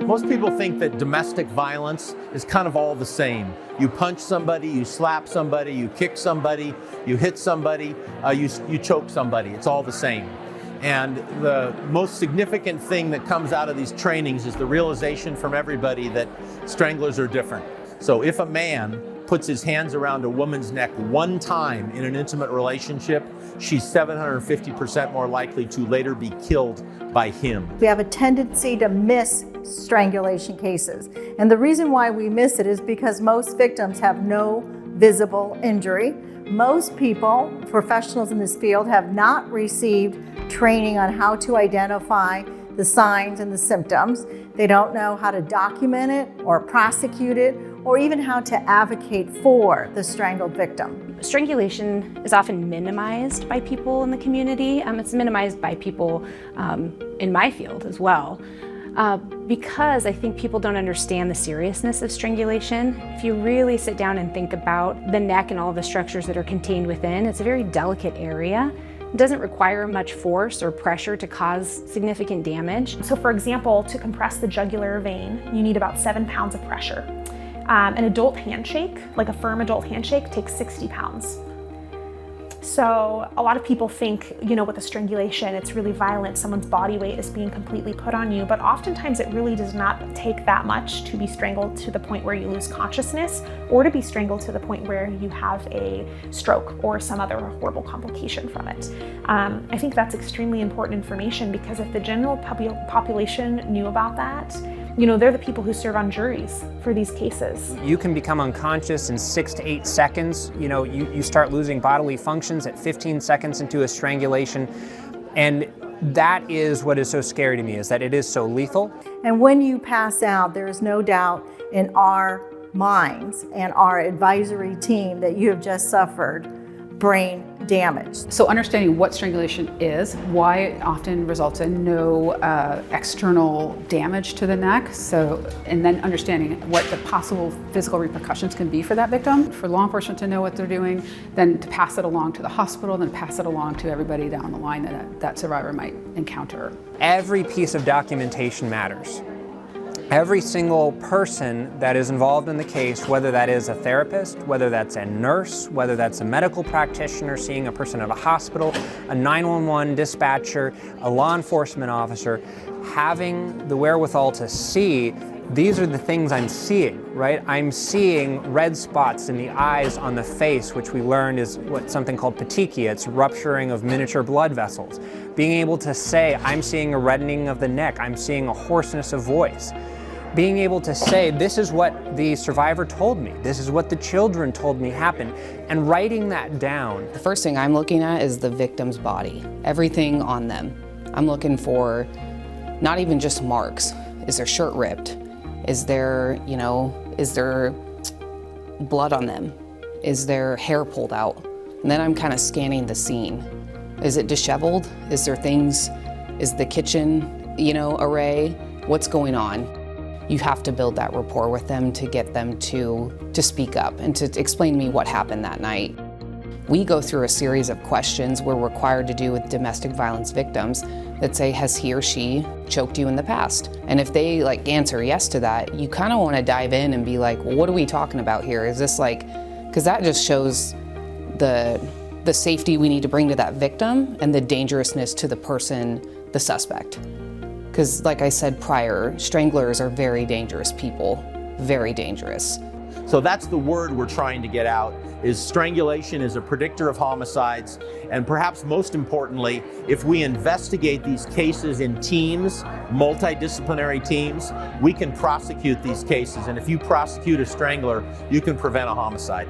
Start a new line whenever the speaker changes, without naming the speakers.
Most people think that domestic violence is kind of all the same. You punch somebody, you slap somebody, you kick somebody, you hit somebody, you choke somebody. It's all the same. And the most significant thing that comes out of these trainings is the realization from everybody that stranglers are different. So if a man puts his hands around a woman's neck one time in an intimate relationship, she's 750% more likely to later be killed by him.
We have a tendency to miss strangulation cases. And the reason why we miss it is because most victims have no visible injury. Most people, professionals in this field, have not received training on how to identify the signs and the symptoms. They don't know how to document it or prosecute it, or even how to advocate for the strangled victim.
Strangulation is often minimized by people in the community. It's minimized by people in my field as well. Because I think people don't understand the seriousness of strangulation. If you really sit down and think about the neck and all of the structures that are contained within, it's a very delicate area. It doesn't require much force or pressure to cause significant damage.
So for example, to compress the jugular vein, you need about 7 pounds of pressure. An adult handshake, like a firm adult handshake, takes 60 pounds. So a lot of people think, with a strangulation, it's really violent. Someone's body weight is being completely put on you, but oftentimes it really does not take that much to be strangled to the point where you lose consciousness, or to be strangled to the point where you have a stroke or some other horrible complication from it. I think that's extremely important information, because if the general population knew about that, they're the people who serve on juries for these cases.
You can become unconscious in 6 to 8 seconds. You start losing bodily functions at 15 seconds into a strangulation. And that is what is so scary to me, is that it is so lethal.
And when you pass out, there is no doubt in our minds and our advisory team that you have just suffered brain damage.
So understanding what strangulation is, why it often results in no external damage to the neck, and then understanding what the possible physical repercussions can be for that victim, for law enforcement to know what they're doing, then to pass it along to the hospital, then pass it along to everybody down the line that survivor might encounter.
Every piece of documentation matters. Every single person that is involved in the case, whether that is a therapist, whether that's a nurse, whether that's a medical practitioner seeing a person at a hospital, a 911 dispatcher, a law enforcement officer, having the wherewithal to see, these are the things I'm seeing, right? I'm seeing red spots in the eyes, on the face, which we learned is something called petechia. It's rupturing of miniature blood vessels. Being able to say, I'm seeing a reddening of the neck, I'm seeing a hoarseness of voice. Being able to say, this is what the survivor told me, this is what the children told me happened, and writing that down.
The first thing I'm looking at is the victim's body, everything on them. I'm looking for not even just marks. Is their shirt ripped? Is there blood on them? Is their hair pulled out? And then I'm kind of scanning the scene. Is it disheveled? Is there things, is the kitchen, array? What's going on? You have to build that rapport with them to get them to speak up and to explain to me what happened that night. We go through a series of questions we're required to do with domestic violence victims that say, has he or she choked you in the past? And if they answer yes to that, you kind of want to dive in and be like, well, what are we talking about here? Is this because that just shows the safety we need to bring to that victim and the dangerousness to the person, the suspect. Because like I said prior, stranglers are very dangerous people, very dangerous.
So that's the word we're trying to get out, is strangulation is a predictor of homicides. And perhaps most importantly, if we investigate these cases in teams, multidisciplinary teams, we can prosecute these cases. And if you prosecute a strangler, you can prevent a homicide.